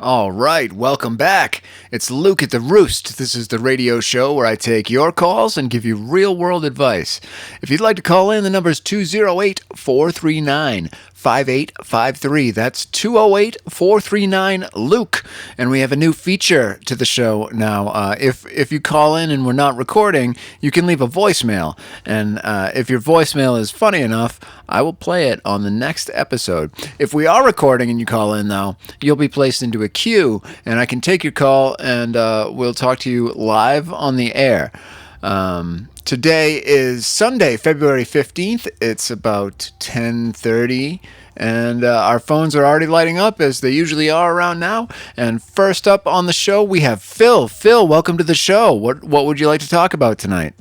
All right, welcome back. It's Luke at the Roost. This is the radio show where I take your calls and give you real-world advice. If you'd like to call in, the number is 208-439-5853. That's 208-439-LUKE. And we have a new feature to the show now. If you call in and we're not recording, you can leave a voicemail. And if your voicemail is funny enough, I will play it on the next episode. If we are recording and you call in, though, you'll be placed into a queue, and I can take your call, and we'll talk to you live on the air. Today is Sunday, February 15th. It's about 10:30, and our phones are already lighting up, as they usually are around now. And first up on the show, we have Phil. Phil, welcome to the show. What would you like to talk about tonight?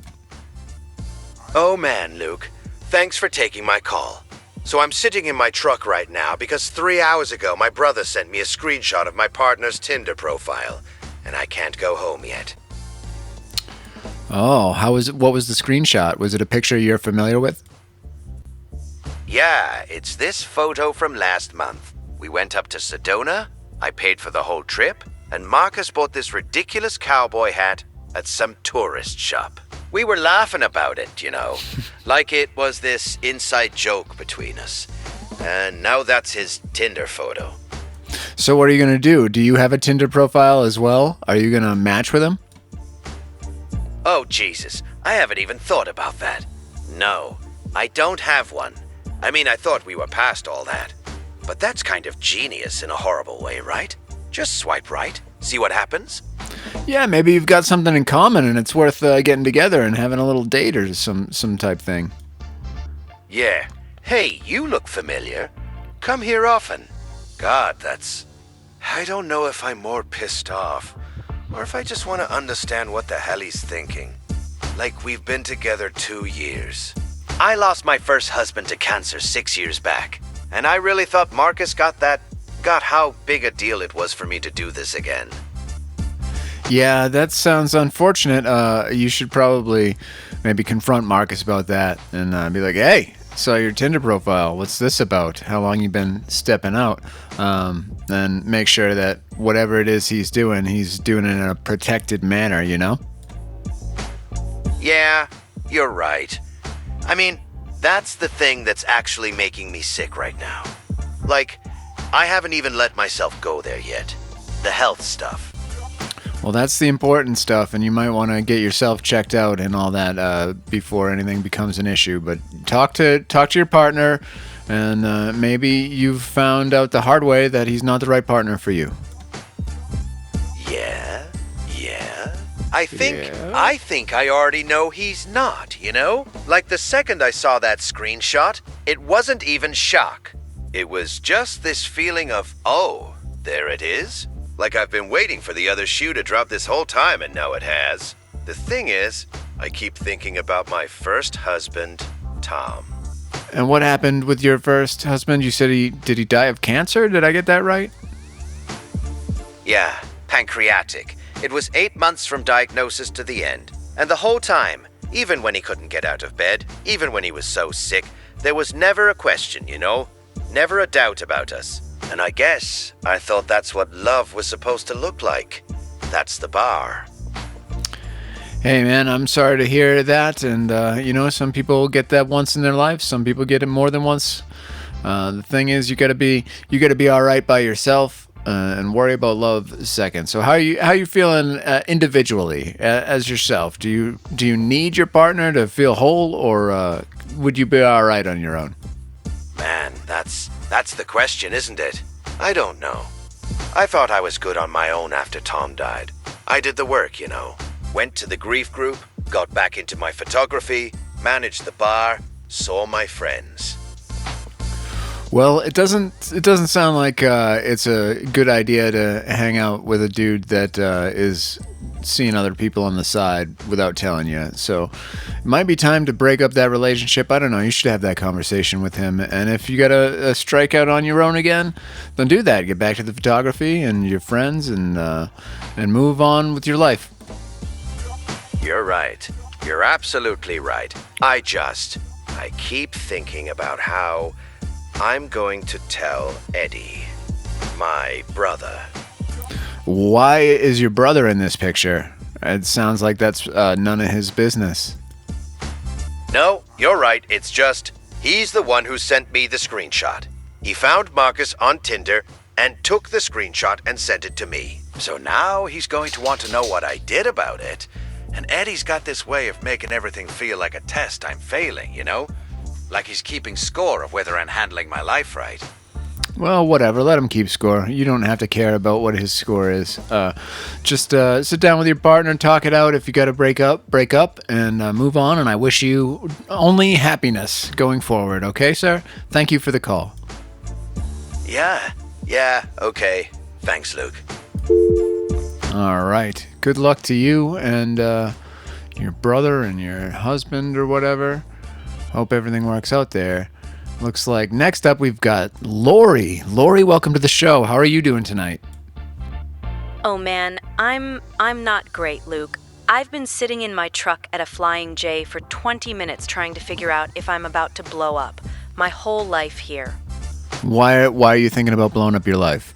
Oh man, Luke. Thanks for taking my call. So I'm sitting in my truck right now because 3 hours ago my brother sent me a screenshot of my partner's Tinder profile, and I can't go home yet. Oh, what was the screenshot? Was it a picture you're familiar with? Yeah, it's this photo from last month. We went up to Sedona, I paid for the whole trip, and Marcus bought this ridiculous cowboy hat at some tourist shop. We were laughing about it, like it was this inside joke between us. And now that's his Tinder photo. So what are you going to do? Do you have a Tinder profile as well? Are you going to match with him? Oh, Jesus, I haven't even thought about that. No, I don't have one. I mean, I thought we were past all that. But that's kind of genius in a horrible way, right? Just swipe right, see what happens. Yeah, maybe you've got something in common and it's worth getting together and having a little date or some type thing. Yeah. Hey, you look familiar. Come here often. God, I don't know if I'm more pissed off or if I just want to understand what the hell he's thinking. Like, we've been together 2 years. I lost my first husband to cancer 6 years back, and I really thought Marcus got how big a deal it was for me to do this again. Yeah, that sounds unfortunate. You should probably maybe confront Marcus about that and be like, hey, saw your Tinder profile. What's this about? How long you been stepping out? And make sure that whatever it is he's doing it in a protected manner, Yeah, you're right. I mean, that's the thing that's actually making me sick right now. Like, I haven't even let myself go there yet. The health stuff. Well, that's the important stuff, and you might want to get yourself checked out and all that before anything becomes an issue. But talk to your partner, and maybe you've found out the hard way that he's not the right partner for you. Yeah. I think I already know he's not, Like the second I saw that screenshot, it wasn't even shock. It was just this feeling of, oh, there it is. Like I've been waiting for the other shoe to drop this whole time, and now it has. The thing is, I keep thinking about my first husband, Tom. And what happened with your first husband? You said did he die of cancer? Did I get that right? Yeah, pancreatic. It was 8 months from diagnosis to the end. And the whole time, even when he couldn't get out of bed, even when he was so sick, there was never a question, Never a doubt about us. And I guess I thought that's what love was supposed to look like. That's the bar. Hey, man, I'm sorry to hear that. And, some people get that once in their life. Some people get it more than once. The thing is, you gotta be all right by yourself and worry about love second. So how are you feeling individually as yourself? Do you need your partner to feel whole, or would you be all right on your own? Man, that's the question, isn't it? I don't know. I thought I was good on my own after Tom died. I did the work, Went to the grief group, got back into my photography, managed the bar, saw my friends. Well, it doesn't sound like it's a good idea to hang out with a dude that is seeing other people on the side without telling you. So it might be time to break up that relationship. I don't know. You should have that conversation with him. And if you got a strikeout on your own again, then do that. Get back to the photography and your friends and move on with your life. You're right. You're absolutely right. I keep thinking about how I'm going to tell Eddie, my brother. Why is your brother in this picture? It sounds like that's none of his business. No, you're right. It's just, he's the one who sent me the screenshot. He found Marcus on Tinder and took the screenshot and sent it to me. So now he's going to want to know what I did about it. And Eddie's got this way of making everything feel like a test I'm failing, you know? Like he's keeping score of whether I'm handling my life right. Well, whatever. Let him keep score. You don't have to care about what his score is. Just sit down with your partner and talk it out. If you got to break up, and move on. And I wish you only happiness going forward. Okay, sir? Thank you for the call. Yeah, okay. Thanks, Luke. All right. Good luck to you and your brother and your husband or whatever. Hope everything works out there. Looks like next up we've got Lori. Lori, welcome to the show. How are you doing tonight? Oh man, I'm not great, Luke. I've been sitting in my truck at a Flying J for 20 minutes trying to figure out if I'm about to blow up. My whole life here. Why are you thinking about blowing up your life?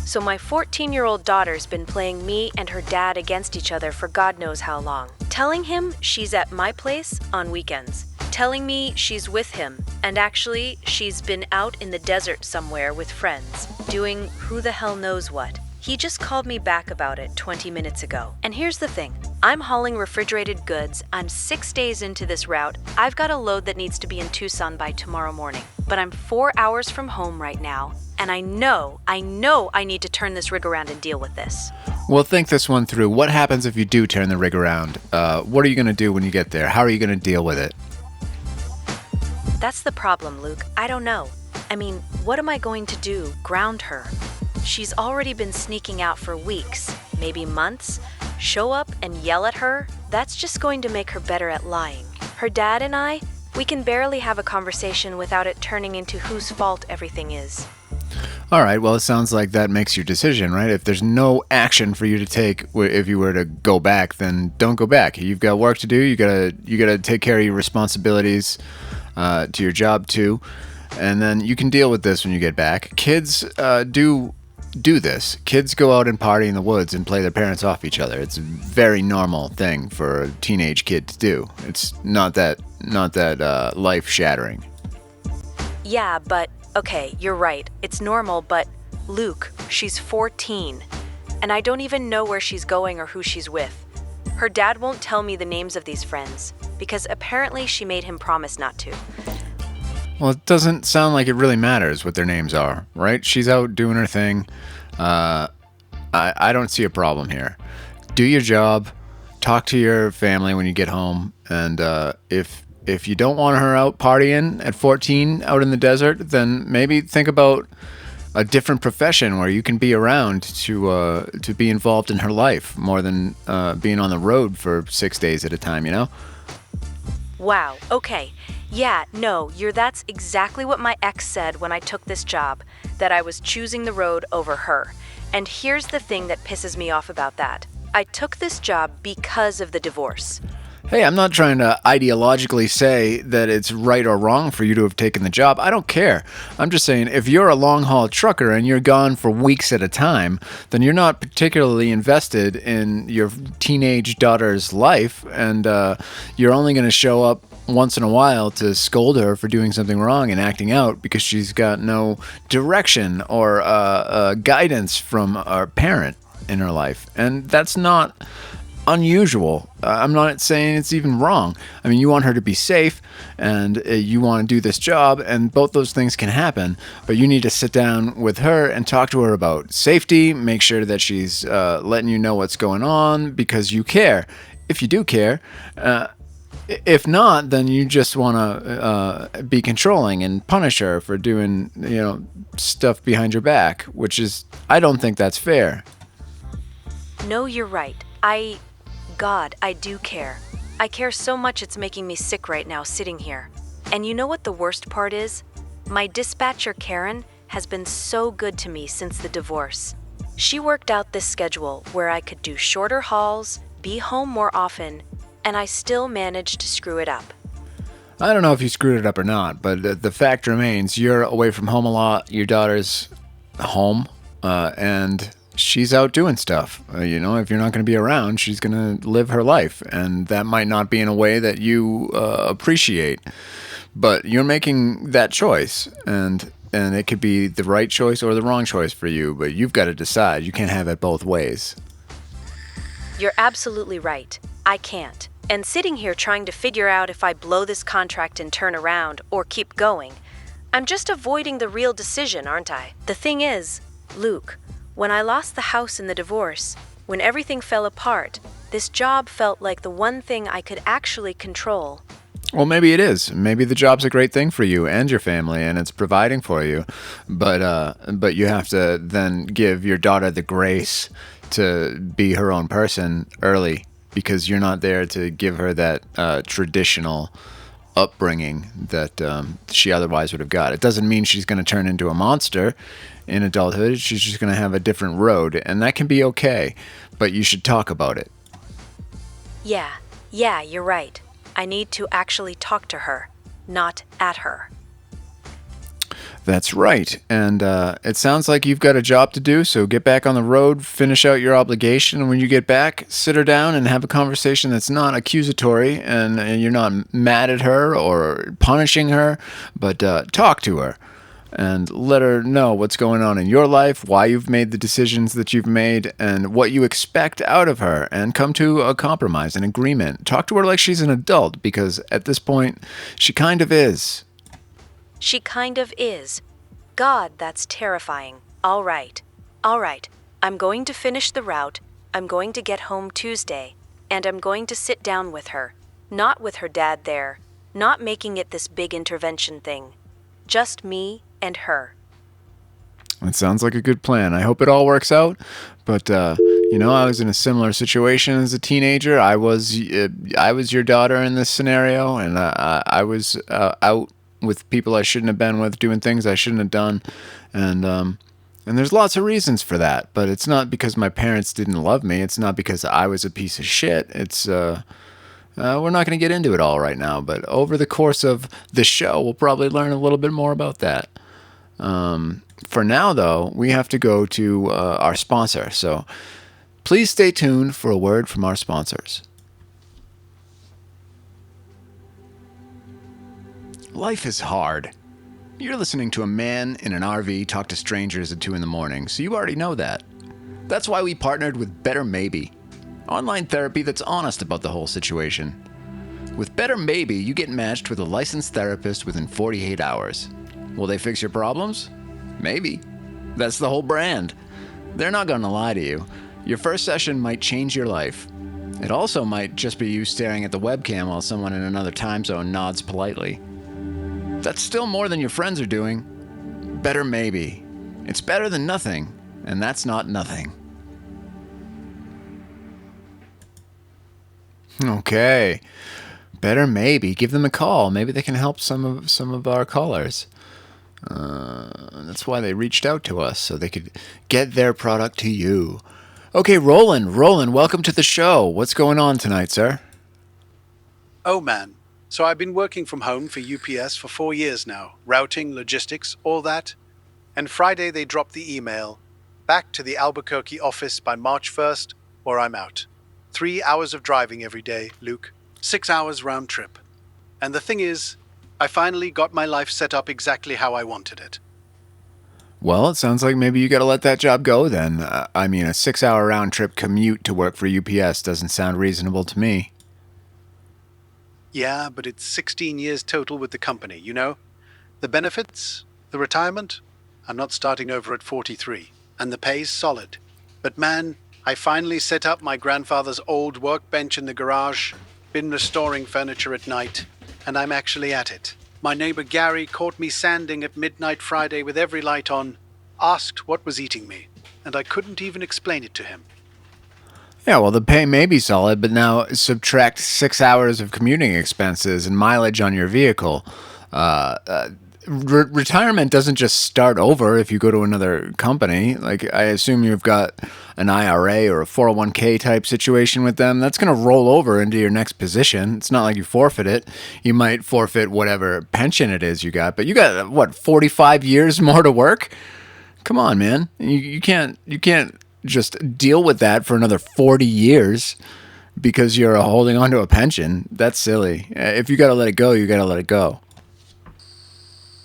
So my 14-year-old daughter's been playing me and her dad against each other for God knows how long. Telling him she's at my place on weekends. Telling me she's with him, and actually, she's been out in the desert somewhere with friends, doing who the hell knows what. He just called me back about it 20 minutes ago. And here's the thing. I'm hauling refrigerated goods. I'm 6 days into this route. I've got a load that needs to be in Tucson by tomorrow morning. But I'm 4 hours from home right now, and I know I need to turn this rig around and deal with this. Well, think this one through. What happens if you do turn the rig around? What are you going to do when you get there? How are you going to deal with it? That's the problem, Luke. I don't know. I mean, what am I going to do? Ground her? She's already been sneaking out for weeks, maybe months. Show up and yell at her? That's just going to make her better at lying. Her dad and I, we can barely have a conversation without it turning into whose fault everything is. All right, well, it sounds like that makes your decision, right? If there's no action for you to take, if you were to go back, then don't go back. You've got work to do. You gotta take care of your responsibilities to your job too, and then you can deal with this when you get back. Kids do this. Kids go out and party in the woods and play their parents off each other. It's a very normal thing for a teenage kid to do. It's not that life shattering. Yeah, but okay, you're right. It's normal, but Luke, she's 14, and I don't even know where she's going or who she's with. Her dad won't tell me the names of these friends, because apparently she made him promise not to. Well, it doesn't sound like it really matters what their names are, right? She's out doing her thing. I don't see a problem here. Do your job. Talk to your family when you get home. And if you don't want her out partying at 14 out in the desert, then maybe think about a different profession where you can be around to be involved in her life more than being on the road for 6 days at a time, you know? Wow, okay. Yeah, no, that's exactly what my ex said when I took this job, that I was choosing the road over her. And here's the thing that pisses me off about that. I took this job because of the divorce. Hey, I'm not trying to ideologically say that it's right or wrong for you to have taken the job. I don't care. I'm just saying if you're a long-haul trucker and you're gone for weeks at a time, then you're not particularly invested in your teenage daughter's life, and you're only going to show up once in a while to scold her for doing something wrong and acting out because she's got no direction or guidance from a parent in her life. And that's not unusual. I'm not saying it's even wrong. I mean, you want her to be safe and you want to do this job, and both those things can happen, but you need to sit down with her and talk to her about safety, make sure that she's letting you know what's going on because you care. If you do care, if not, then you just want to be controlling and punish her for doing, stuff behind your back, which is, I don't think that's fair. No, you're right. God, I do care. I care so much it's making me sick right now sitting here. And you know what the worst part is? My dispatcher, Karen, has been so good to me since the divorce. She worked out this schedule where I could do shorter hauls, be home more often, and I still managed to screw it up. I don't know if you screwed it up or not, but the fact remains you're away from home a lot. Your daughter's home, and she's out doing stuff. If you're not going to be around, she's going to live her life, and that might not be in a way that you appreciate. But you're making that choice, and it could be the right choice or the wrong choice for you. But you've got to decide. You can't have it both ways. You're absolutely right. I can't. And sitting here trying to figure out if I blow this contract and turn around or keep going, I'm just avoiding the real decision, aren't I? The thing is, Luke, when I lost the house in the divorce, when everything fell apart, this job felt like the one thing I could actually control. Well, maybe it is. Maybe the job's a great thing for you and your family, and it's providing for you. But you have to then give your daughter the grace to be her own person early, because you're not there to give her that traditional upbringing that she otherwise would have got. It doesn't mean she's going to turn into a monster in adulthood. She's just going to have a different road, and that can be okay. But you should talk about it. Yeah, you're right. I need to actually talk to her, not at her. That's right. And it sounds like you've got a job to do, so get back on the road, finish out your obligation, and when you get back, sit her down and have a conversation that's not accusatory, and you're not mad at her or punishing her, but talk to her and let her know what's going on in your life, why you've made the decisions that you've made, and what you expect out of her, and come to a compromise, an agreement. Talk to her like she's an adult, because at this point, she kind of is. She kind of is. God, that's terrifying. All right. I'm going to finish the route. I'm going to get home Tuesday. And I'm going to sit down with her. Not with her dad there. Not making it this big intervention thing. Just me and her. It sounds like a good plan. I hope it all works out. But, I was in a similar situation as a teenager. I was your daughter in this scenario, and I was out with people I shouldn't have been with, doing things I shouldn't have done. And there's lots of reasons for that, but it's not because my parents didn't love me. It's not because I was a piece of shit. It's, we're not going to get into it all right now, but over the course of the show, we'll probably learn a little bit more about that. For now, though, we have to go to our sponsor. So please stay tuned for a word from our sponsors. Life is hard. You're listening to a man in an RV talk to strangers at 2 a.m, so you already know that. That's why we partnered with Better Maybe, online therapy that's honest about the whole situation. With Better Maybe, you get matched with a licensed therapist within 48 hours. Will they fix your problems? Maybe. That's the whole brand. They're not going to lie to you. Your first session might change your life. It also might just be you staring at the webcam while someone in another time zone nods politely. That's still more than your friends are doing. Better Maybe. It's better than nothing, and that's not nothing. Okay. Better Maybe. Give them a call. Maybe they can help some of our callers. That's why they reached out to us, so they could get their product to you. Okay, Roland, welcome to the show. What's going on tonight, sir? Oh, man. So I've been working from home for UPS for 4 years now. Routing, logistics, all that. And Friday they dropped the email. Back to the Albuquerque office by March 1st, or I'm out. 3 hours of driving every day, Luke. 6 hours round trip. And the thing is, I finally got my life set up exactly how I wanted it. Well, it sounds like maybe you got to let that job go then. A 6-hour round trip commute to work for UPS doesn't sound reasonable to me. Yeah, but it's 16 years total with the company, you know? The benefits, the retirement, I'm not starting over at 43, and the pay's solid. But man, I finally set up my grandfather's old workbench in the garage, been restoring furniture at night, and I'm actually at it. My neighbor Gary caught me sanding at midnight Friday with every light on, asked what was eating me, and I couldn't even explain it to him. Yeah, well, the pay may be solid, but now subtract 6 hours of commuting expenses and mileage on your vehicle. Retirement doesn't just start over if you go to another company. Like, I assume you've got an IRA or a 401k type situation with them. That's going to roll over into your next position. It's not like you forfeit it. You might forfeit whatever pension it is you got, but you got, 45 years more to work? Come on, man. You can't just deal with that for another 40 years because you're holding on to a pension. That's silly. If you got to let it go, you got to let it go.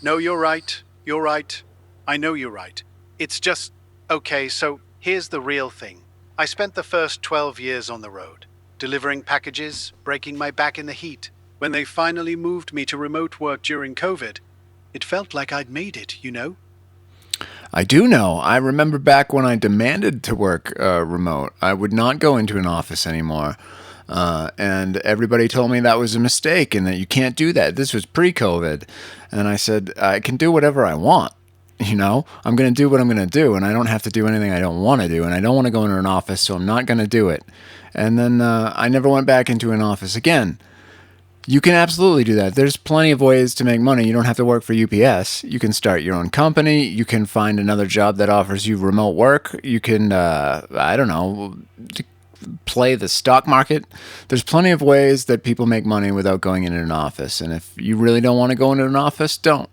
No, you're right. You're right. I know you're right. It's just, okay, so here's the real thing. I spent the first 12 years on the road, delivering packages, breaking my back in the heat. When they finally moved me to remote work during COVID, it felt like I'd made it, you know? I do know. I remember back when I demanded to work remote. I would not go into an office anymore. And everybody told me that was a mistake and that you can't do that. This was pre-COVID. And I said, I can do whatever I want. You know, I'm going to do what I'm going to do, and I don't have to do anything I don't want to do, and I don't want to go into an office, so I'm not going to do it. And then I never went back into an office again. You can absolutely do that. There's plenty of ways to make money. You don't have to work for UPS. You can start your own company. You can find another job that offers you remote work. You can, I don't know, play the stock market. There's plenty of ways that people make money without going into an office. And if you really don't want to go into an office, don't.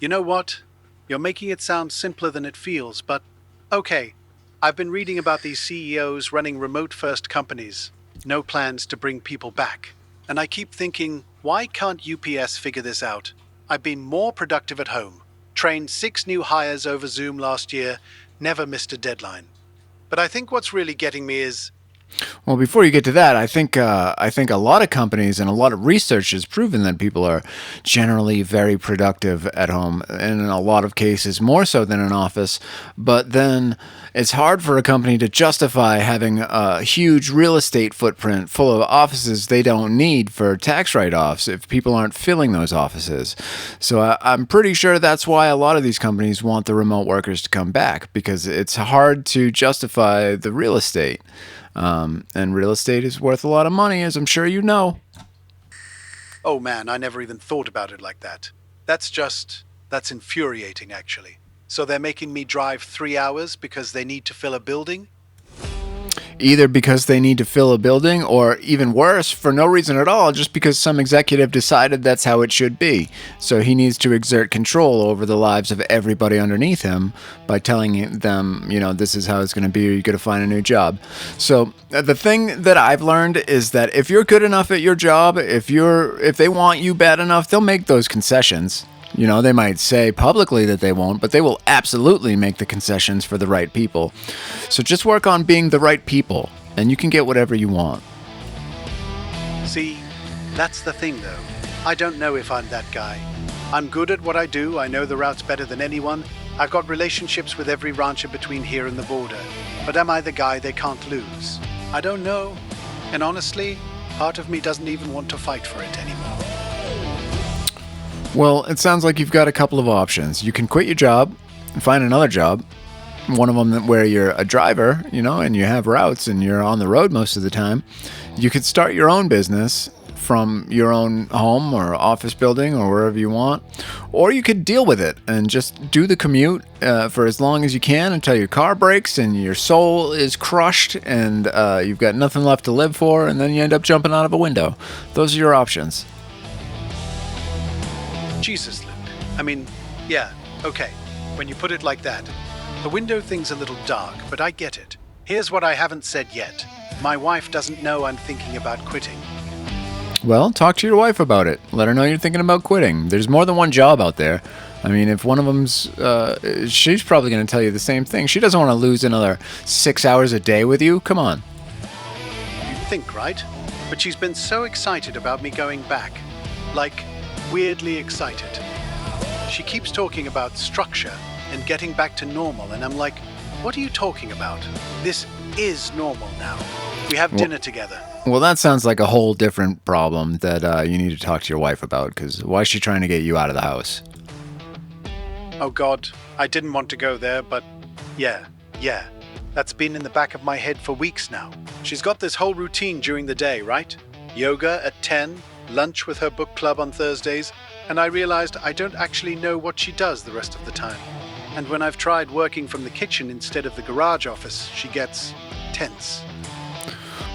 You know what? You're making it sound simpler than it feels, but okay. I've been reading about these CEOs running remote-first companies. No plans to bring people back. And I keep thinking, why can't UPS figure this out? I've been more productive at home. Trained 6 new hires over Zoom last year. Never missed a deadline. But I think what's really getting me is... Well, before you get to that, I think a lot of companies and a lot of research has proven that people are generally very productive at home, and in a lot of cases more so than in office. But then it's hard for a company to justify having a huge real estate footprint full of offices they don't need for tax write-offs if people aren't filling those offices. So I'm pretty sure that's why a lot of these companies want the remote workers to come back, because it's hard to justify the real estate. And real estate is worth a lot of money, as I'm sure you know. Oh man, I never even thought about it like that. That's infuriating, actually. So they're making me drive 3 hours because they need to fill a building? Either because they need to fill a building, or even worse, for no reason at all, just because some executive decided that's how it should be. So he needs to exert control over the lives of everybody underneath him by telling them, you know, this is how it's going to be, or you're going to find a new job. So the thing that I've learned is that if you're good enough at your job, if they want you bad enough, they'll make those concessions. You know, they might say publicly that they won't, but they will absolutely make the concessions for the right people. So just work on being the right people, and you can get whatever you want. See, that's the thing though. I don't know if I'm that guy. I'm good at what I do, I know the routes better than anyone. I've got relationships with every rancher between here and the border. But am I the guy they can't lose? I don't know. And honestly, part of me doesn't even want to fight for it anymore. Well, it sounds like you've got a couple of options. You can quit your job and find another job. One of them where you're a driver, you know, and you have routes and you're on the road most of the time. You could start your own business from your own home or office building or wherever you want. Or you could deal with it and just do the commute for as long as you can until your car breaks and your soul is crushed and you've got nothing left to live for, and then you end up jumping out of a window. Those are your options. Jesus, Luke. I mean, yeah, okay. When you put it like that. The window thing's a little dark, but I get it. Here's what I haven't said yet. My wife doesn't know I'm thinking about quitting. Well, talk to your wife about it. Let her know you're thinking about quitting. There's more than one job out there. I mean, if one of them's... she's probably going to tell you the same thing. She doesn't want to lose another 6 hours a day with you. Come on. You'd think, right? But she's been so excited about me going back. Like... weirdly excited. She keeps talking about structure and getting back to normal, and I'm like, what are you talking about? This is normal now. We have dinner together. Well, that sounds like a whole different problem that you need to talk to your wife about, because why is she trying to get you out of the house? Oh God, I didn't want to go there, but yeah. That's been in the back of my head for weeks now. She's got this whole routine during the day, right? Yoga at 10, lunch with her book club on Thursdays, and I realized I don't actually know what she does the rest of the time. And when I've tried working from the kitchen instead of the garage office, she gets tense.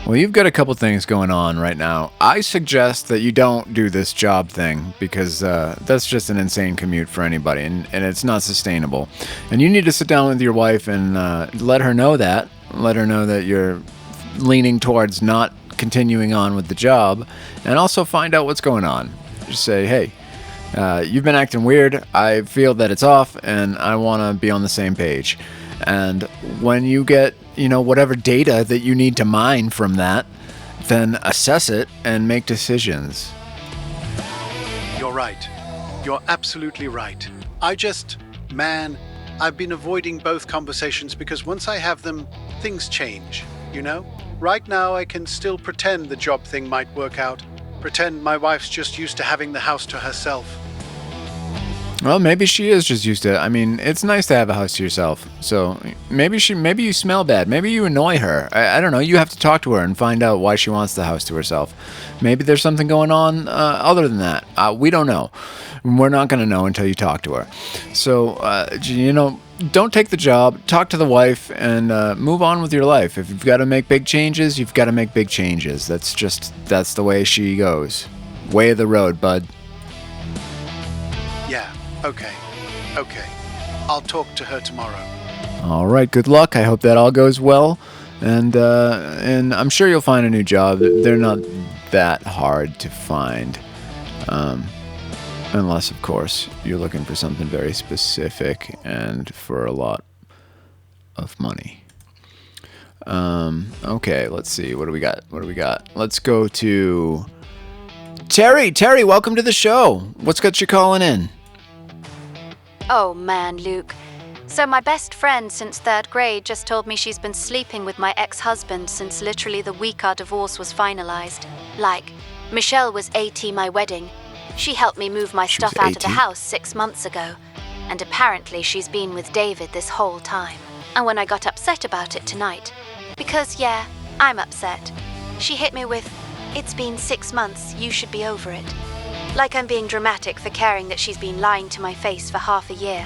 Well, you've got a couple things going on right now. I suggest that you don't do this job thing because that's just an insane commute for anybody, and it's not sustainable. And you need to sit down with your wife and let her know that. Let her know that you're leaning towards not continuing on with the job, and also find out what's going on. Just say, hey, you've been acting weird. I feel that it's off, and I want to be on the same page. And when you get, whatever data that you need to mine from that, then assess it and make decisions. You're right. You're absolutely right. I've been avoiding both conversations because once I have them, things change, Right now, I can still pretend the job thing might work out. Pretend my wife's just used to having the house to herself. Well, maybe she is just used to it. I mean, it's nice to have a house to yourself. So maybe you smell bad. Maybe you annoy her. I don't know. You have to talk to her and find out why she wants the house to herself. Maybe there's something going on other than that. We don't know. We're not going to know until you talk to her. So, don't take the job. Talk to the wife and move on with your life. If you've got to make big changes, you've got to make big changes. That's the way she goes. Way of the road, bud. Yeah. Okay. I'll talk to her tomorrow. All right, good luck. I hope that all goes well. And I'm sure you'll find a new job. They're not that hard to find. Unless, of course, you're looking for something very specific and for a lot of money. Okay, let's see. What do we got? Let's go to Terry. Terry, welcome to the show. What's got you calling in? Oh man, Luke. So my best friend since 3rd grade just told me she's been sleeping with my ex-husband since literally the week our divorce was finalized. Like, Michelle was 80 my wedding. She helped me move my stuff out of the house 6 months ago. And apparently she's been with David this whole time. And when I got upset about it tonight, because yeah, I'm upset, she hit me with, "It's been 6 months, you should be over it." Like I'm being dramatic for caring that she's been lying to my face for half a year,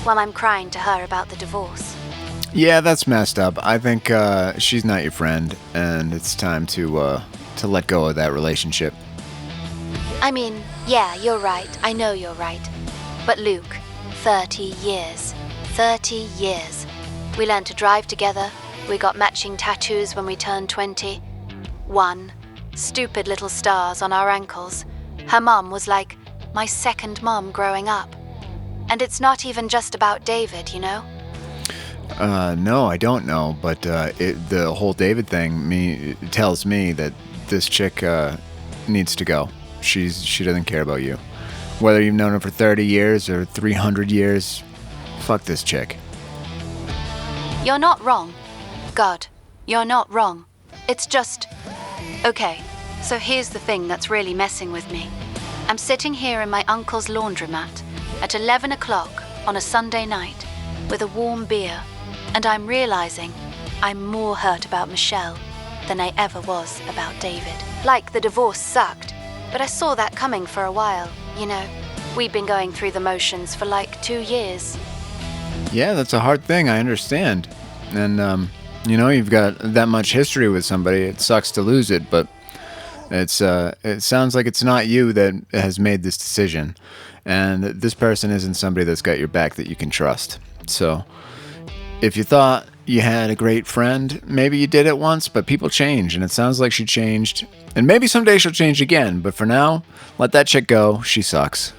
while I'm crying to her about the divorce. Yeah, that's messed up. I think she's not your friend, and it's time to let go of that relationship. I mean, yeah, you're right. I know you're right. But Luke, 30 years. 30 years. We learned to drive together. We got matching tattoos when we turned 20. One, stupid little stars on our ankles. Her mom was like my second mom growing up. And it's not even just about David, No, I don't know, but the whole David thing tells me that this chick needs to go. She doesn't care about you. Whether you've known her for 30 years or 300 years, fuck this chick. You're not wrong. God, you're not wrong. It's just... Okay, so here's the thing that's really messing with me. I'm sitting here in my uncle's laundromat at 11 o'clock on a Sunday night with a warm beer, and I'm realizing I'm more hurt about Michelle than I ever was about David. Like, the divorce sucked, but I saw that coming for a while, We'd been going through the motions for like 2 years. Yeah, that's a hard thing, I understand. And, you've got that much history with somebody. It sucks to lose it, but it sounds like it's not you that has made this decision. And this person isn't somebody that's got your back that you can trust. So if you thought you had a great friend, maybe you did it once, but people change, and it sounds like she changed. And maybe someday she'll change again, but for now, let that chick go. She sucks.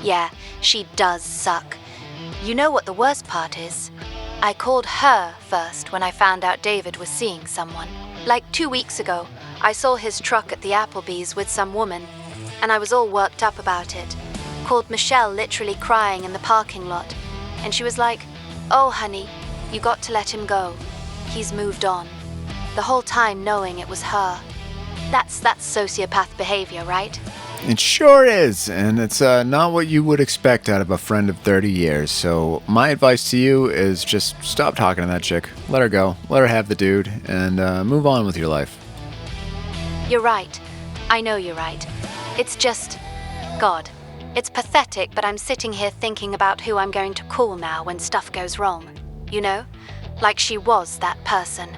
Yeah, she does suck. You know what the worst part is? I called her first when I found out David was seeing someone. Like 2 weeks ago, I saw his truck at the Applebee's with some woman, and I was all worked up about it. Called Michelle literally crying in the parking lot, and she was like, "Oh, honey, you got to let him go. He's moved on." The whole time knowing it was her. That's sociopath behavior, right? It sure is, and it's not what you would expect out of a friend of 30 years. So my advice to you is just stop talking to that chick. Let her go. Let her have the dude, and move on with your life. You're right. I know you're right. It's just... God. It's pathetic, but I'm sitting here thinking about who I'm going to call now when stuff goes wrong. Like she was that person.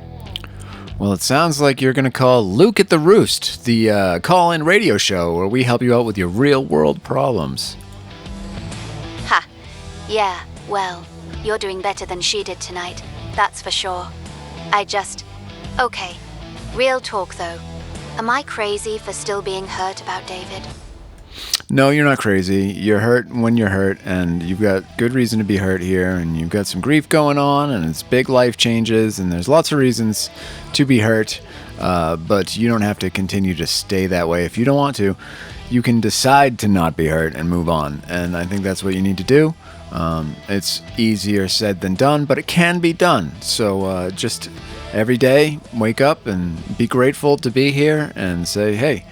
Well, it sounds like you're going to call Luke at the Roost, the call-in radio show where we help you out with your real-world problems. Ha. Yeah, well, you're doing better than she did tonight. That's for sure. Okay. Real talk, though. Am I crazy for still being hurt about David? No, you're not crazy. You're hurt when you're hurt, and you've got good reason to be hurt here, and you've got some grief going on, and it's big life changes, and there's lots of reasons to be hurt, but you don't have to continue to stay that way if you don't want to. You can decide to not be hurt and move on, and I think that's what you need to do. It's easier said than done, but it can be done. So just every day, wake up and be grateful to be here and say, hey,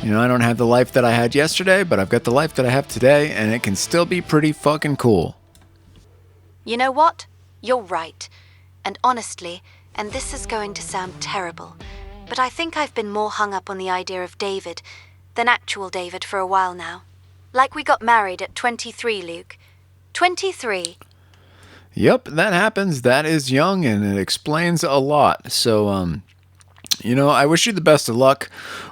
I don't have the life that I had yesterday, but I've got the life that I have today, and it can still be pretty fucking cool. You know what? You're right. And honestly, and this is going to sound terrible, but I think I've been more hung up on the idea of David than actual David for a while now. Like we got married at 23, Luke. 23. Yep, that happens. That is young, and it explains a lot. So, I wish you the best of luck.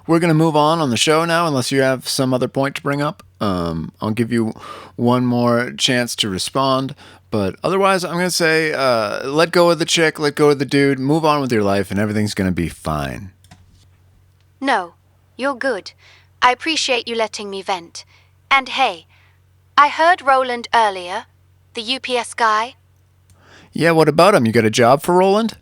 We're going to move on the show now, unless you have some other point to bring up. I'll give you one more chance to respond. But otherwise, I'm going to say, let go of the chick, let go of the dude, move on with your life, and everything's going to be fine. No, you're good. I appreciate you letting me vent. And hey, I heard Roland earlier, the UPS guy. Yeah, what about him? You got a job for Roland?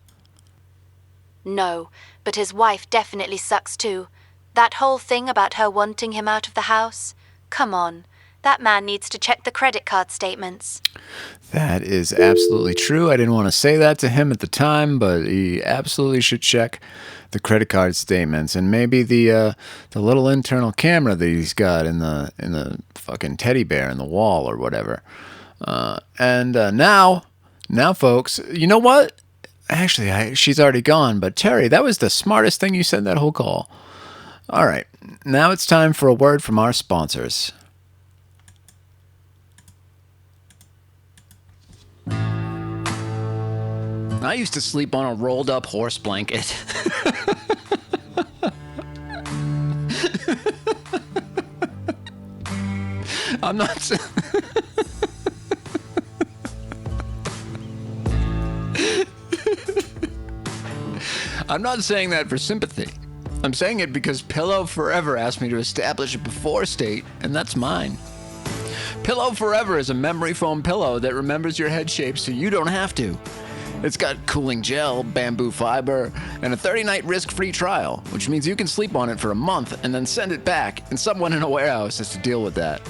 No, but his wife definitely sucks too. That whole thing about her wanting him out of the house? Come on, that man needs to check the credit card statements. That is absolutely true. I didn't want to say that to him at the time, but he absolutely should check the credit card statements and maybe the little internal camera that he's got in the fucking teddy bear in the wall or whatever. Now, folks, you know what? Actually, she's already gone, but Terry, that was the smartest thing you said that whole call. All right, now it's time for a word from our sponsors. I used to sleep on a rolled up horse blanket. I'm not... I'm not saying that for sympathy. I'm saying it because Pillow Forever asked me to establish a before state, and that's mine. Pillow Forever is a memory foam pillow that remembers your head shape so you don't have to. It's got cooling gel, bamboo fiber, and a 30-night risk-free trial, which means you can sleep on it for a month and then send it back, and someone in a warehouse has to deal with that.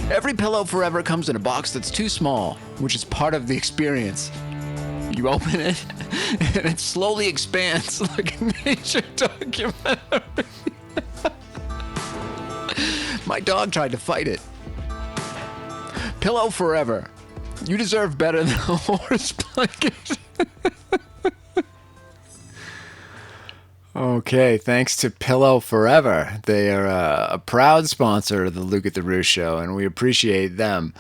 Every Pillow Forever comes in a box that's too small, which is part of the experience. You open it, and it slowly expands like a nature documentary. My dog tried to fight it. Pillow Forever. You deserve better than a horse blanket. Okay, thanks to Pillow Forever. They are a proud sponsor of the Luke at the Roost show, and we appreciate them.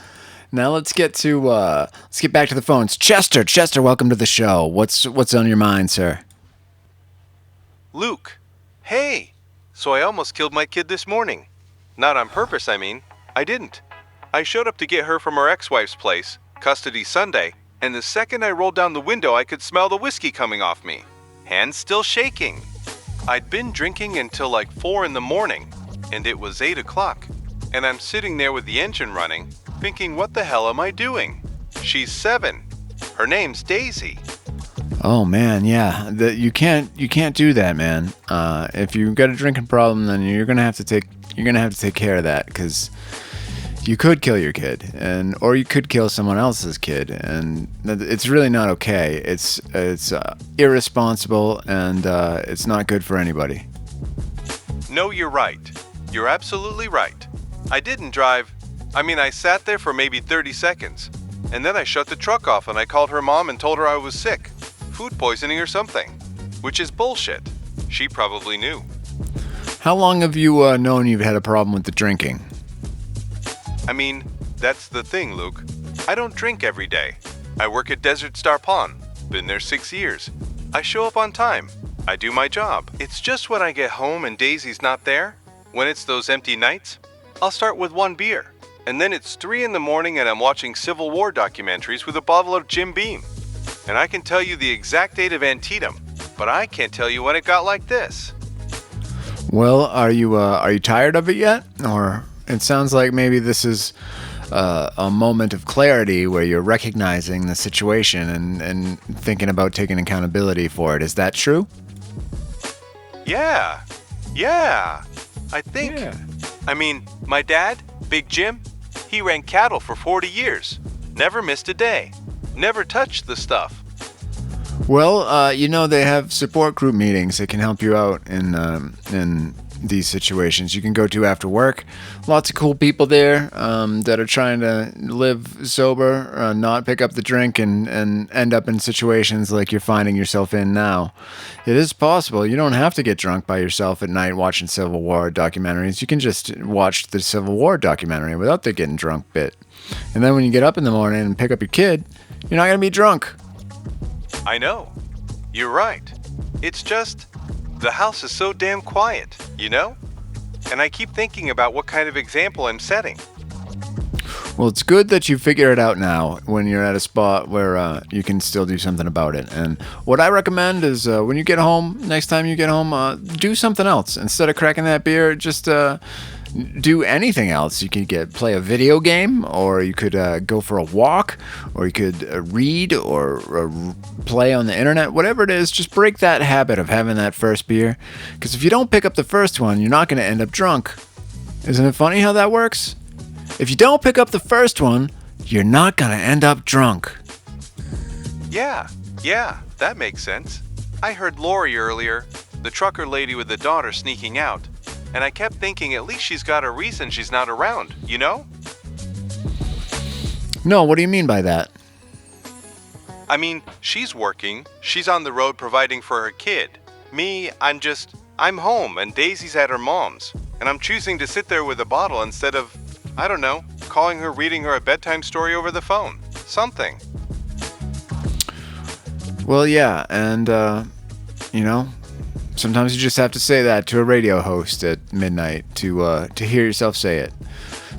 Now let's get back to the phones. Chester, welcome to the show. What's on your mind, sir? Luke, hey. So I almost killed my kid this morning. Not on purpose, I mean. I didn't. I showed up to get her from her ex-wife's place, custody Sunday, and the second I rolled down the window I could smell the whiskey coming off me. Hands still shaking. I'd been drinking until like 4 in the morning, and it was 8 o'clock. And I'm sitting there with the engine running, thinking, what the hell am I doing? She's 7. Her name's Daisy. Oh man, yeah. You can't do that, man. If you've got a drinking problem, then you're gonna have to take care of that, because you could kill your kid, or you could kill someone else's kid, and it's really not okay. It's irresponsible, and it's not good for anybody. No, you're right. You're absolutely right. I didn't drive. I sat there for maybe 30 seconds, and then I shut the truck off and I called her mom and told her I was sick. Food poisoning or something. Which is bullshit. She probably knew. How long have you known you've had a problem with the drinking? That's the thing, Luke. I don't drink every day. I work at Desert Star Pawn. Been there 6 years. I show up on time. I do my job. It's just when I get home and Daisy's not there, when it's those empty nights, I'll start with 1 beer. And then it's 3 in the morning and I'm watching Civil War documentaries with a bottle of Jim Beam. And I can tell you the exact date of Antietam, but I can't tell you when it got like this. Well, are you tired of it yet? Or it sounds like maybe this is a moment of clarity where you're recognizing the situation and thinking about taking accountability for it. Is that true? Yeah, I think. Yeah. I mean, my dad, Big Jim, he ran cattle for 40 years. Never missed a day. Never touched the stuff. Well, they have support group meetings that can help you out in these situations. You can go to after work. Lots of cool people there that are trying to live sober, not pick up the drink, and end up in situations like you're finding yourself in now. It is possible. You don't have to get drunk by yourself at night watching Civil War documentaries. You can just watch the Civil War documentary without the getting drunk bit. And then when you get up in the morning and pick up your kid, you're not going to be drunk. I know. You're right. It's just, the house is so damn quiet, you know? And I keep thinking about what kind of example I'm setting. Well, it's good that you figure it out now when you're at a spot where you can still do something about it. And what I recommend is when you get home, next time you get home, do something else. Instead of cracking that beer, just do anything else. You could play a video game, or you could go for a walk, or you could read or play on the internet. Whatever it is, just break that habit of having that first beer. Because if you don't pick up the first one, you're not going to end up drunk. Isn't it funny how that works? If you don't pick up the first one, you're not going to end up drunk. Yeah, that makes sense. I heard Lori earlier, the trucker lady with the daughter sneaking out. And I kept thinking at least she's got a reason she's not around, you know? No, what do you mean by that? I mean, she's working, she's on the road providing for her kid. Me, I'm home and Daisy's at her mom's. And I'm choosing to sit there with a bottle instead of, I don't know, calling her, reading her a bedtime story over the phone. Something. Well, yeah, and, sometimes you just have to say that to a radio host at midnight to hear yourself say it.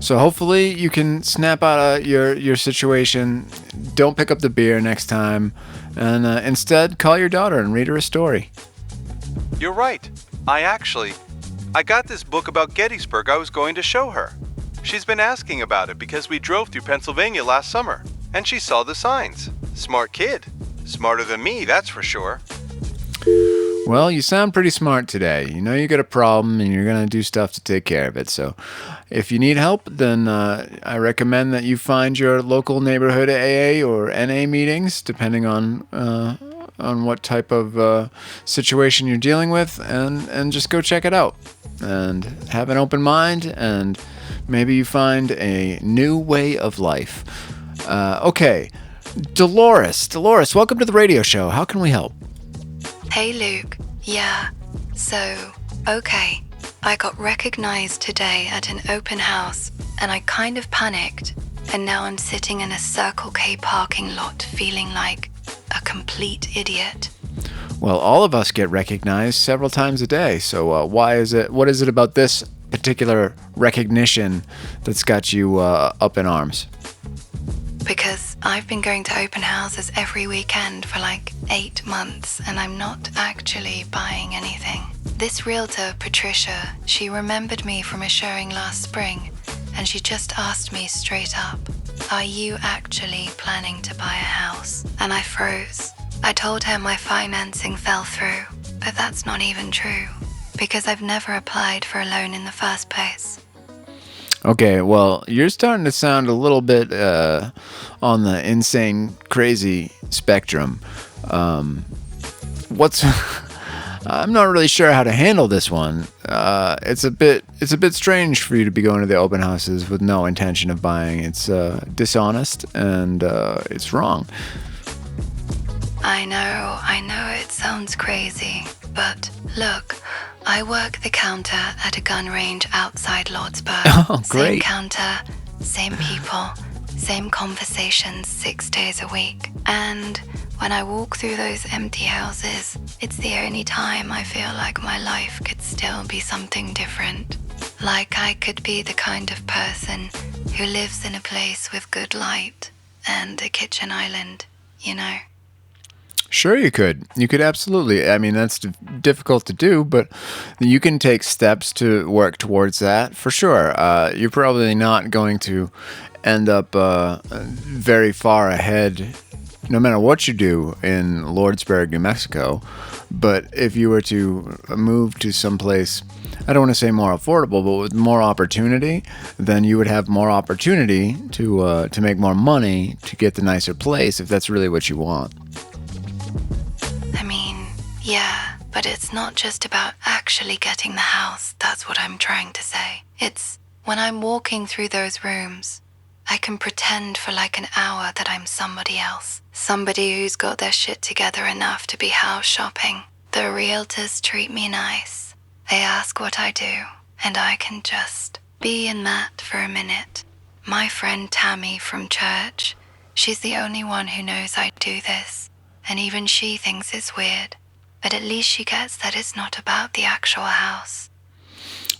So hopefully you can snap out of your situation. Don't pick up the beer next time, and instead call your daughter and read her a story. You're right. I got this book about Gettysburg I was going to show her. She's been asking about it because we drove through Pennsylvania last summer, and she saw the signs. Smart kid. Smarter than me, that's for sure. Well, you sound pretty smart today. You know you got a problem and you're going to do stuff to take care of it. So if you need help, then I recommend that you find your local neighborhood AA or NA meetings, depending on what type of situation you're dealing with, and just go check it out. And have an open mind, and maybe you find a new way of life. Okay, Dolores, welcome to the radio show. How can we help? Hey Luke, yeah, so, okay, I got recognized today at an open house and I kind of panicked, and now I'm sitting in a Circle K parking lot feeling like a complete idiot. Well, all of us get recognized several times a day, so what is it about this particular recognition that's got you up in arms? Because I've been going to open houses every weekend for like 8 months and I'm not actually buying anything. This realtor, Patricia, she remembered me from a showing last spring and she just asked me straight up, "Are you actually planning to buy a house?" And I froze. I told her my financing fell through, but that's not even true because I've never applied for a loan in the first place. Okay, well, you're starting to sound a little bit on the insane, crazy spectrum. I'm not really sure how to handle this one. It's a bit strange for you to be going to the open houses with no intention of buying. It's dishonest and it's wrong. I know it sounds crazy, but look, I work the counter at a gun range outside Lordsburg. Oh, great. Same counter, same people, same conversations 6 days a week. And When I walk through those empty houses, it's the only time I feel like my life could still be something different. Like I could be the kind of person who lives in a place with good light and a kitchen island, you know? Sure, you could. You could absolutely. I mean, that's difficult to do, but you can take steps to work towards that for sure. You're probably not going to end up very far ahead, no matter what you do in Lordsburg, New Mexico. But if you were to move to someplace, I don't want to say more affordable, but with more opportunity, then you would have more opportunity to make more money to get the nicer place if that's really what you want. I mean, yeah, but it's not just about actually getting the house, that's what I'm trying to say. It's when I'm walking through those rooms, I can pretend for like an hour that I'm somebody else. Somebody who's got their shit together enough to be house shopping. The realtors treat me nice. They ask what I do, and I can just be in that for a minute. My friend Tammy from church, she's the only one who knows I do this. And even she thinks it's weird. But at least she gets that it's not about the actual house.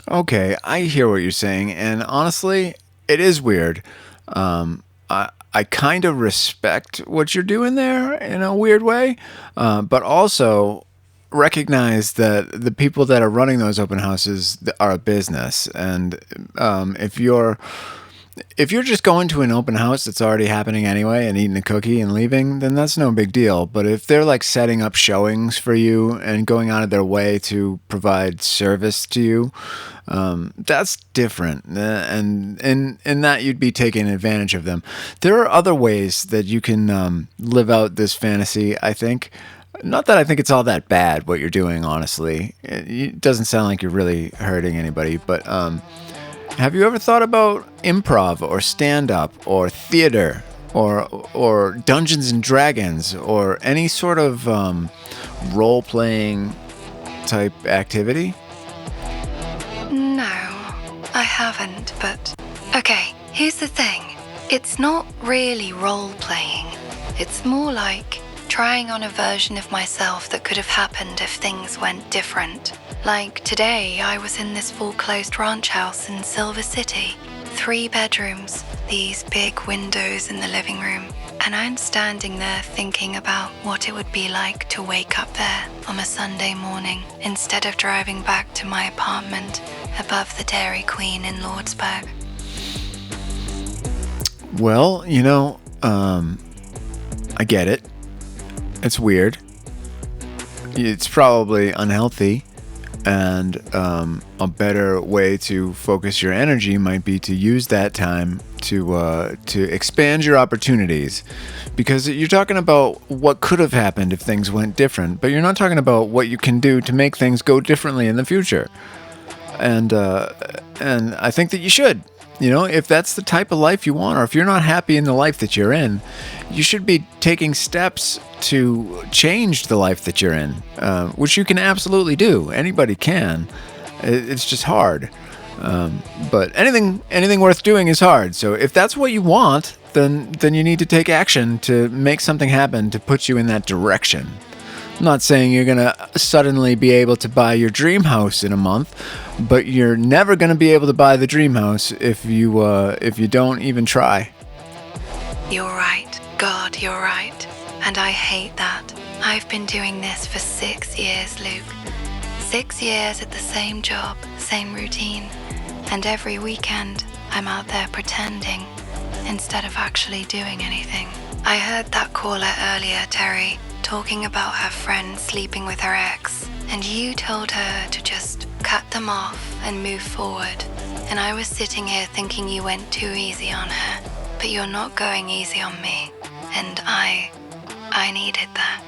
Okay, I hear what you're saying, and honestly, it is weird. I kind of respect what you're doing there in a weird way, but also recognize that the people that are running those open houses are a business, and if you're just going to an open house that's already happening anyway and eating a cookie and leaving, then that's no big deal. But if they're like setting up showings for you and going out of their way to provide service to you, that's different. And in that you'd be taking advantage of them. There are other ways that you can live out this fantasy, I think. Not that I think it's all that bad what you're doing, honestly. It doesn't sound like you're really hurting anybody, but have you ever thought about improv or stand-up or theater or Dungeons and Dragons or any sort of role-playing type activity? No, I haven't, but... Okay, here's the thing. It's not really role-playing. It's more like trying on a version of myself that could have happened if things went different. Like today, I was in this foreclosed ranch house in Silver City. 3 bedrooms, these big windows in the living room. And I'm standing there thinking about what it would be like to wake up there on a Sunday morning instead of driving back to my apartment above the Dairy Queen in Lordsburg. Well, I get it. It's weird. It's probably unhealthy. And a better way to focus your energy might be to use that time to expand your opportunities, because you're talking about what could have happened if things went different, but you're not talking about what you can do to make things go differently in the future. And I think that you should. If that's the type of life you want, or if you're not happy in the life that you're in, you should be taking steps to change the life that you're in, which you can absolutely do. Anybody can. It's just hard. But anything worth doing is hard. So if that's what you want, then you need to take action to make something happen to put you in that direction. I'm not saying you're going to suddenly be able to buy your dream house in a month, but you're never going to be able to buy the dream house if you don't even try. You're right. God, you're right. And I hate that. I've been doing this for 6 years, Luke. 6 years at the same job, same routine. And every weekend, I'm out there pretending instead of actually doing anything. I heard that caller earlier, Terry, talking about her friend sleeping with her ex, and you told her to just cut them off and move forward. And I was sitting here thinking you went too easy on her, but you're not going easy on me, and I needed that.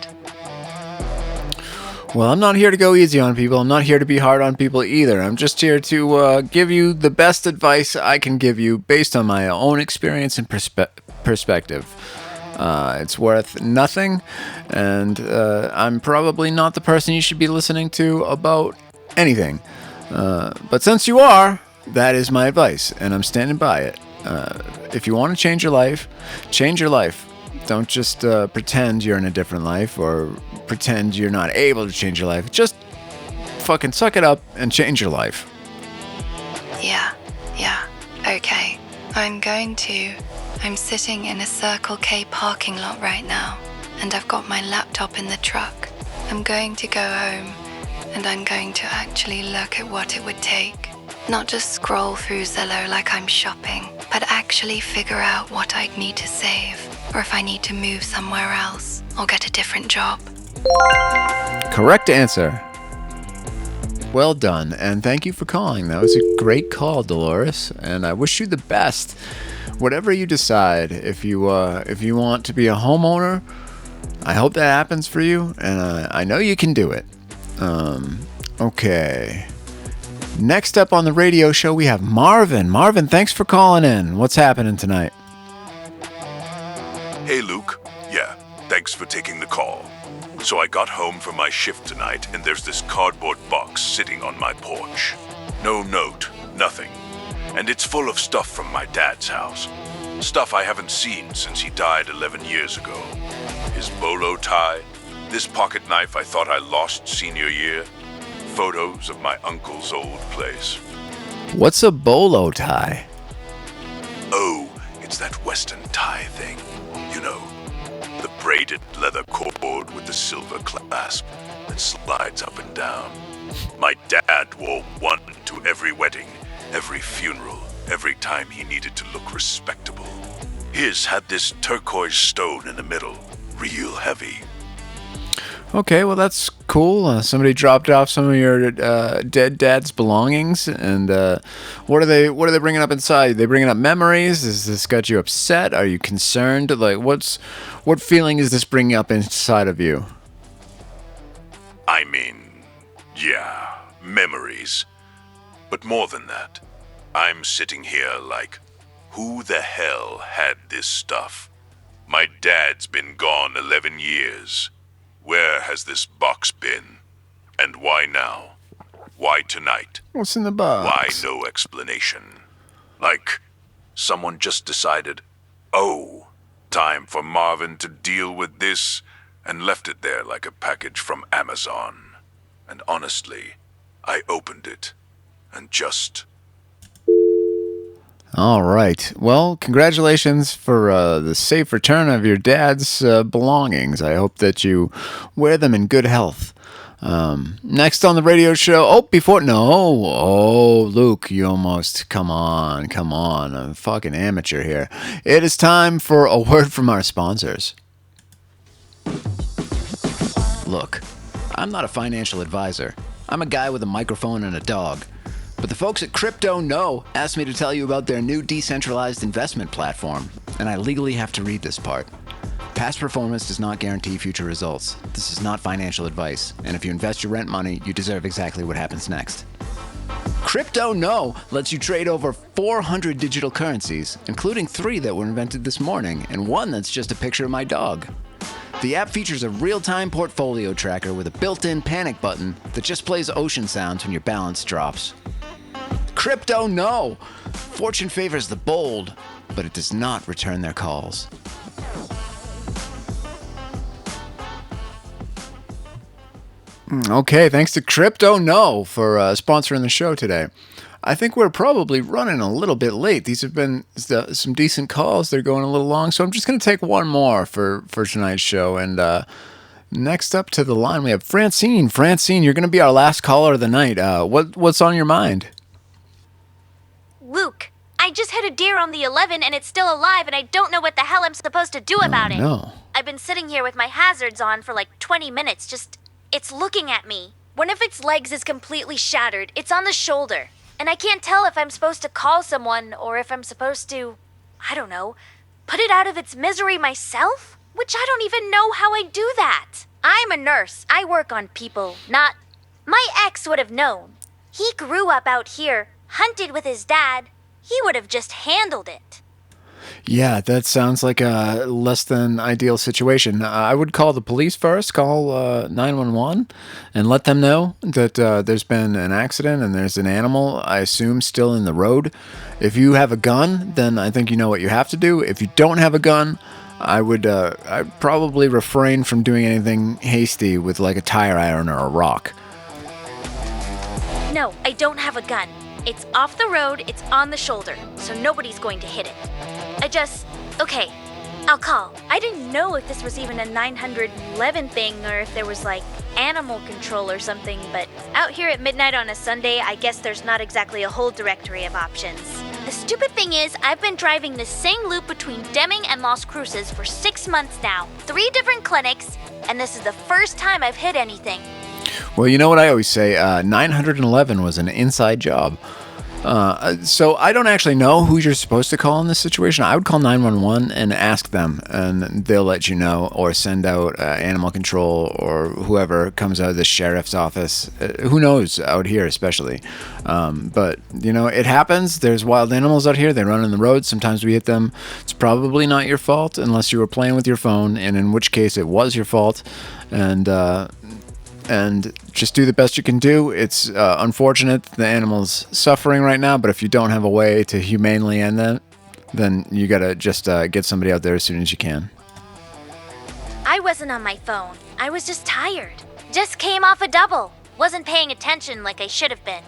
Well, I'm not here to go easy on people. I'm not here to be hard on people either. I'm just here to give you the best advice I can give you based on my own experience and perspective. It's worth nothing, and I'm probably not the person you should be listening to about anything. But since you are, that is my advice, and I'm standing by it. If you want to change your life, change your life. Don't just pretend you're in a different life or pretend you're not able to change your life. Just fucking suck it up and change your life. Yeah, okay. I'm sitting in a Circle K parking lot right now, and I've got my laptop in the truck. I'm going to go home, and I'm going to actually look at what it would take. Not just scroll through Zillow like I'm shopping, but actually figure out what I'd need to save, or if I need to move somewhere else, or get a different job. Correct answer. Well done, and thank you for calling. That was a great call, Dolores, and I wish you the best. Whatever you decide, if you want to be a homeowner, I hope that happens for you, and I know you can do it. Okay. Next up on the radio show, we have Marvin. Marvin, thanks for calling in. What's happening tonight? Hey, Luke. Yeah, thanks for taking the call. So I got home from my shift tonight, and there's this cardboard box sitting on my porch. No note, nothing. And it's full of stuff from my dad's house. Stuff I haven't seen since he died 11 years ago. His bolo tie, this pocket knife I thought I lost senior year, photos of my uncle's old place. What's a bolo tie? Oh, it's that Western tie thing. You know, the braided leather cord with the silver clasp that slides up and down. My dad wore one to every wedding, every funeral, every time he needed to look respectable. His had this turquoise stone in the middle, real heavy. Okay, well that's cool. Somebody dropped off some of your dead dad's belongings, and what are they bringing up inside? Are they bringing up memories? Has this got you upset? Are you concerned? Like, what feeling is this bringing up inside of you? I mean, yeah, memories. But more than that, I'm sitting here like, who the hell had this stuff? My dad's been gone 11 years. Where has this box been? And why now? Why tonight? What's in the box? Why no explanation? Like, someone just decided, oh, time for Marvin to deal with this, and left it there like a package from Amazon. And honestly, I opened it, and just... All right. Well, congratulations for the safe return of your dad's belongings. I hope that you wear them in good health. Next on the radio show. Oh, Luke, you almost. Come on. I'm a fucking amateur here. It is time for a word from our sponsors. Look, I'm not a financial advisor. I'm a guy with a microphone and a dog. But the folks at Crypto Know asked me to tell you about their new decentralized investment platform, and I legally have to read this part. Past performance does not guarantee future results. This is not financial advice, and if you invest your rent money, you deserve exactly what happens next. Crypto Know lets you trade over 400 digital currencies, including 3 that were invented this morning, and 1 that's just a picture of my dog. The app features a real-time portfolio tracker with a built-in panic button that just plays ocean sounds when your balance drops. Crypto Know! Fortune favors the bold, but it does not return their calls. Okay, thanks to Crypto Know for sponsoring the show today. I think we're probably running a little bit late. These have been some decent calls. They're going a little long, so I'm just going to take one more for tonight's show. And next up to the line, we have Francine. Francine, you're going to be our last caller of the night. What's on your mind? Luke, I just hit a deer on the 11 and it's still alive and I don't know what the hell I'm supposed to do about it. No. I've been sitting here with my hazards on for like 20 minutes, it's looking at me. One of its legs is completely shattered. It's on the shoulder. And I can't tell if I'm supposed to call someone or if I'm supposed to, I don't know, put it out of its misery myself? Which I don't even know how I do that. I'm a nurse. I work on people, not... My ex would have known. He grew up out here, hunted with his dad. He would have just handled it. Yeah, that sounds like a less than ideal situation. I would call the police first, call 911, and let them know that there's been an accident and there's an animal, I assume, still in the road. If you have a gun, then I think you know what you have to do. If you don't have a gun, I'd probably refrain from doing anything hasty with like a tire iron or a rock. No, I don't have a gun. It's off the road, it's on the shoulder, so nobody's going to hit it. Okay, I'll call. I didn't know if this was even a 911 thing or if there was like animal control or something, but out here at midnight on a Sunday, I guess there's not exactly a whole directory of options. The stupid thing is, I've been driving the same loop between Deming and Las Cruces for 6 months now, 3 different clinics, and this is the first time I've hit anything. Well, you know what I always say, 911 was an inside job. So I don't actually know who you're supposed to call in this situation. I would call 911 and ask them, and they'll let you know, or send out animal control or whoever comes out of the sheriff's office. Who knows out here, especially. But, you know, it happens. There's wild animals out here. They run on the road. Sometimes we hit them. It's probably not your fault unless you were playing with your phone, and in which case it was your fault. And just do the best you can do. It's unfortunate the animal's suffering right now, but if you don't have a way to humanely end that, then you gotta just get somebody out there as soon as you can. I wasn't on my phone. I was just tired. Just came off a double. Wasn't paying attention like I should have been.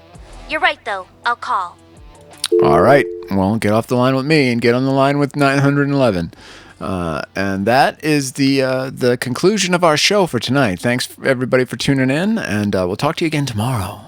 You're right, though. I'll call. All right. Well, get off the line with me and get on the line with 911. And that is the conclusion of our show for tonight. Thanks everybody for tuning in, and we'll talk to you again tomorrow.